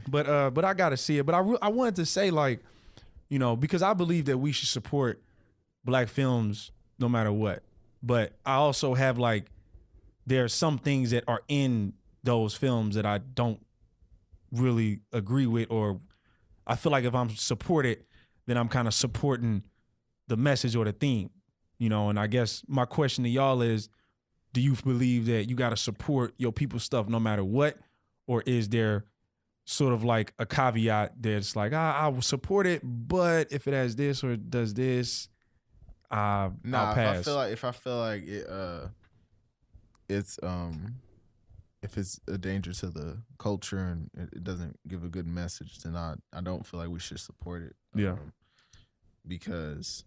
But I gotta see it. But I wanted to say, like, you know, because I believe that we should support black films no matter what. But I also have, like, there are some things that are in those films that I don't really agree with, or I feel like if I'm supported, then I'm kind of supporting the message or the theme, you know. And I guess my question to y'all is, do you believe that you got to support your people's stuff no matter what? Or is there sort of like a caveat that's like, I will support it, but if it has this or does this, I'll pass. If I feel like it's if it's a danger to the culture and it doesn't give a good message, then I don't feel like we should support it. Yeah. Because,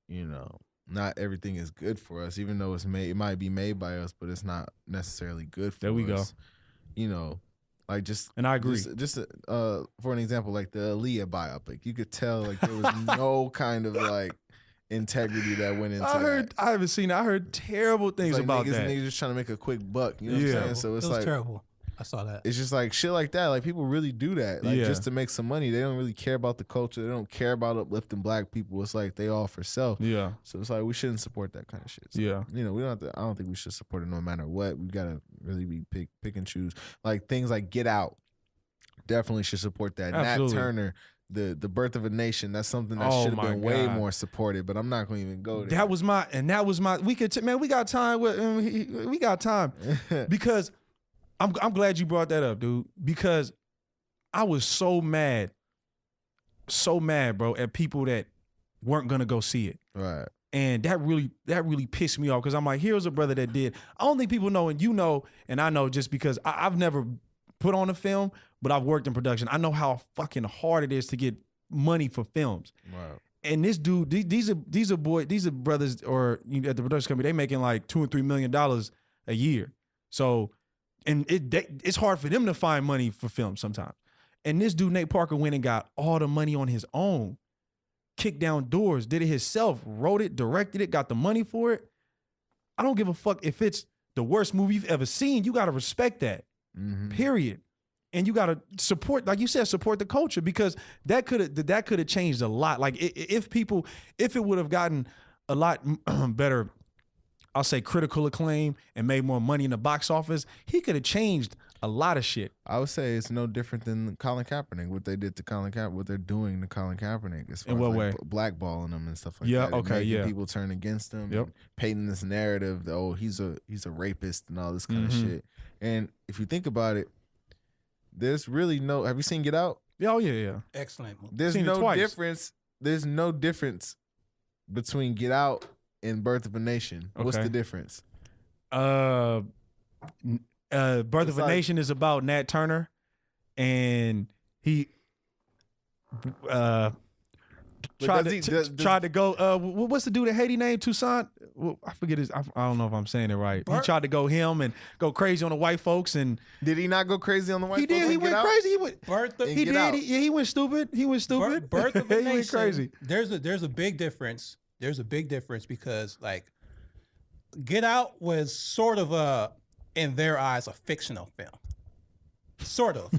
you know, not everything is good for us, even though it might be made by us, but it's not necessarily good for us. There we go. You know, like and I agree. Just for an example, like the Aaliyah biopic, you could tell like there was no kind of like integrity that went into that. I haven't seen it. I heard terrible things like about niggas, that. Niggas just trying to make a quick buck. You know what I'm saying? So it's it was like terrible. I saw that. It's just like shit like that. Like people really do that, like just to make some money. They don't really care about the culture. They don't care about uplifting black people. It's like they all for self. Yeah. So it's like we shouldn't support that kind of shit. So, yeah. You know, we don't have to, I don't think we should support it no matter what. We gotta really be pick and choose. Like things like Get Out, definitely should support that. Absolutely. Nat Turner, the Birth of a Nation. That's something that should have been way more supported. But I'm not going to even go there. That was my. We could man. We got time. We got time because I'm glad you brought that up, dude. Because I was so mad, bro, at people that weren't gonna go see it. Right. And that really pissed me off because I'm like, here's a brother that did. I don't think people know, and you know, and I know just because I've never put on a film, but I've worked in production. I know how fucking hard it is to get money for films. Wow. And this dude, these are brothers, or at the production company, they making like $2 or $3 million a year. So, and it's hard for them to find money for films sometimes. And this dude, Nate Parker, went and got all the money on his own, kicked down doors, did it himself, wrote it, directed it, got the money for it. I don't give a fuck if it's the worst movie you've ever seen. You got to respect that. Mm-hmm. Period. And you got to support, like you said, support the culture, because that could have changed a lot. Like if it would have gotten a lot better, I'll say critical acclaim and made more money in the box office, he could have changed a lot of shit. I would say it's no different than Colin Kaepernick, what they did to Colin Kaepernick, what they're doing to Colin Kaepernick as far as like blackballing him and stuff like that. Okay, people turn against him, painting this narrative that he's a rapist and all this kind of shit. And if you think about it, there's really no. Have you seen Get Out? Oh yeah. Excellent movie. There's no difference. There's no difference between Get Out and Birth of a Nation. Okay. What's the difference? Birth of a Nation is about Nat Turner, and he tried to go. What's the dude that Haiti named Toussaint? Well, I forget his. I don't know if I'm saying it right. He tried to go him and go crazy on the white folks. And did he not go crazy on the white folks? He did. He went crazy. He went. He did. He went stupid. He went stupid. Birth of a Nation. He went crazy. There's a big difference. There's a big difference because like Get Out was sort of in their eyes, a fictional film. Sort of.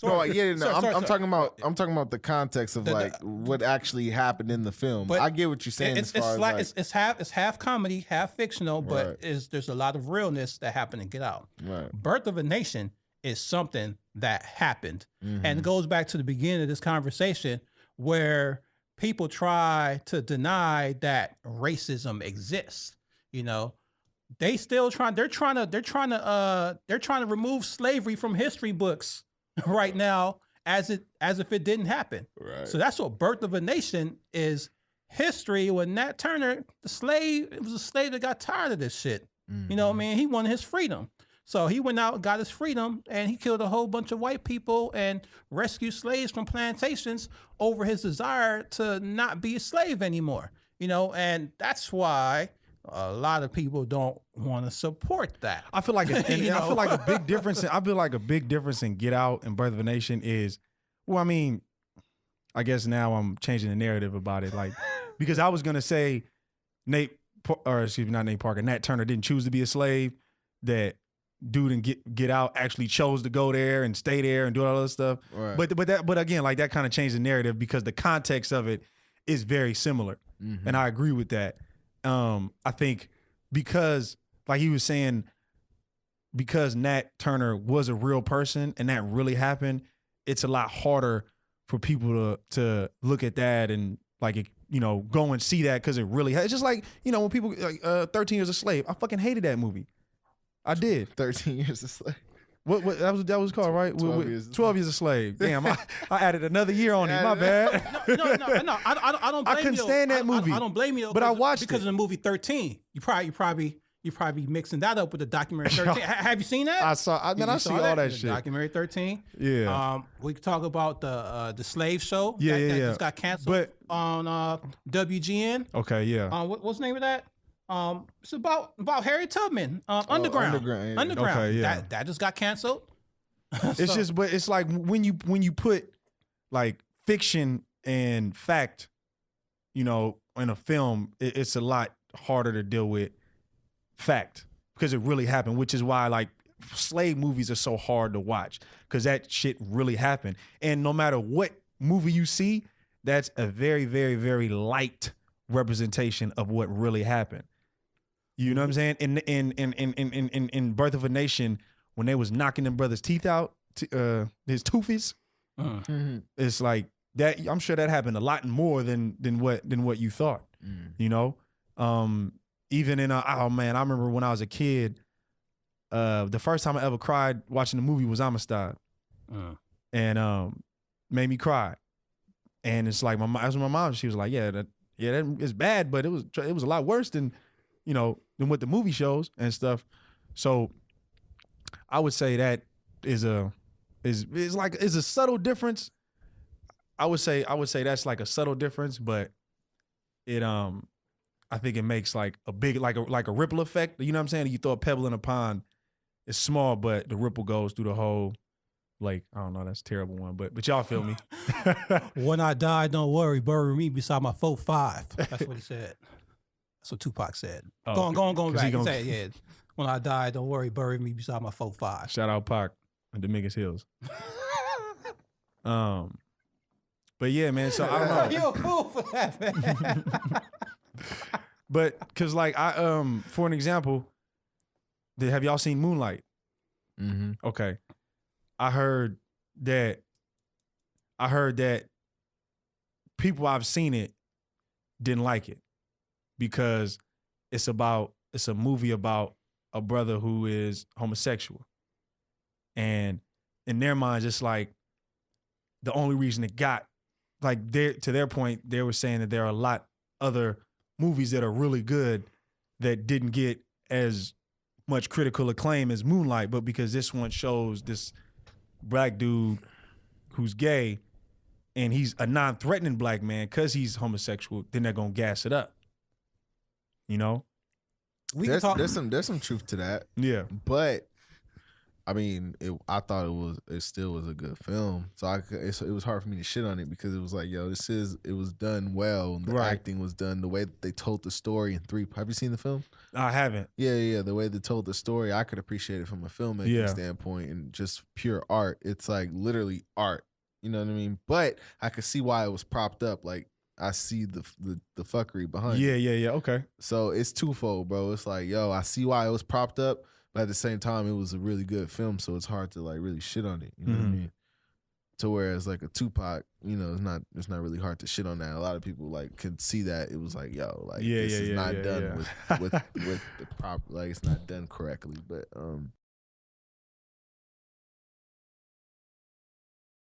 I'm talking about the context of what actually happened in the film. But I get what you're saying. It's half comedy, half fictional, but there's a lot of realness that happened in Get Out. Right. Birth of a Nation is something that happened, and it goes back to the beginning of this conversation where people try to deny that racism exists. You know. They're trying to remove slavery from history books right now as if it didn't happen. Right. So that's what Birth of a Nation is. History when Nat Turner, it was a slave that got tired of this shit. Mm-hmm. You know what I mean? He wanted his freedom. So he went out and got his freedom, and he killed a whole bunch of white people and rescued slaves from plantations over his desire to not be a slave anymore. You know, and that's why a lot of people don't want to support that. I feel like I feel like a big difference. I feel like a big difference in Get Out and Birth of a Nation is, well, I mean, I guess now I'm changing the narrative about it, like because I was gonna say Nat Turner didn't choose to be a slave. That dude and get out actually chose to go there and stay there and do all that other stuff. Right. But again, like that kind of changed the narrative because the context of it is very similar. Mm-hmm. And I agree with that. I think because, like he was saying, because Nat Turner was a real person and that really happened, it's a lot harder for people to look at that and like, you know, go and see that because it really it's just like, you know, when people like 13 Years a Slave, I fucking hated that movie. I did. 13 Years a Slave. What that was called, right? 12 Years a Slave. Damn, I added another year on it. My bad. No. I don't blame you. I couldn't stand that movie. I don't blame you. But I watched because it. of the movie 13. You probably mixing that up with the documentary 13. Have you seen that? I see all that shit. Documentary 13. Yeah. We could talk about the slave show. Yeah, that yeah. just got canceled on WGN. Okay, yeah. What's the name of that? It's about Harriet Tubman. Underground. Underground, yeah. Okay, yeah. That just got canceled. It's just, but it's like when you put like fiction and fact, you know, in a film, it's a lot harder to deal with fact because it really happened, which is why like slave movies are so hard to watch because that shit really happened. And no matter what movie you see, that's a very, very, very light representation of what really happened. You know what I'm saying? In Birth of a Nation, when they was knocking them brothers' teeth out, his toofies, it's like that. I'm sure that happened a lot more than what you thought. You know, even in oh man, I remember when I was a kid, the first time I ever cried watching the movie was Amistad, and made me cry. And it's like that's when my mom, she was like, that is bad, but it was a lot worse than, you know, than what the movie shows and stuff. So I would say that is a subtle difference. I would say that's like a subtle difference, but it I think it makes like a big like a ripple effect. You know what I'm saying? You throw a pebble in a pond, it's small, but the ripple goes through the whole lake. I don't know, that's a terrible one, but y'all feel me. When I die, don't worry, bury me beside my 4-5. That's what he said. That's what Tupac said. Oh, going back. He said, yeah. When I die, don't worry, bury me beside my 4-5. Shout out Pac and Dominguez Hills. But yeah, man. So I don't know. You're cool for that, man. But cause like for an example, have y'all seen Moonlight? Mm-hmm. Okay. I heard that people I've seen it didn't like it because it's a movie about a brother who is homosexual. And in their minds, it's like the only reason it got, like to their point, they were saying that there are a lot other movies that are really good that didn't get as much critical acclaim as Moonlight, but because this one shows this black dude who's gay and he's a non-threatening black man because he's homosexual, then they're gonna gas it up. You know? There's some truth to that. Yeah. But I mean, I thought it still was a good film. So it was hard for me to shit on it because it was like, yo, it was done well. And the acting was done, the way that they told the story in have you seen the film? I haven't. Yeah. The way they told the story, I could appreciate it from a filmmaking standpoint and just pure art. It's like literally art. You know what I mean? But I could see why it was propped up. Like I see the fuckery behind it. Yeah. Okay. So it's twofold, bro. It's like, yo, I see why it was propped up. But at the same time, it was a really good film, so it's hard to like really shit on it. You know what I mean? To whereas like a Tupac, you know, it's not really hard to shit on that. A lot of people like could see that it was like, yo, like this is not done with the proper, like it's not done correctly. But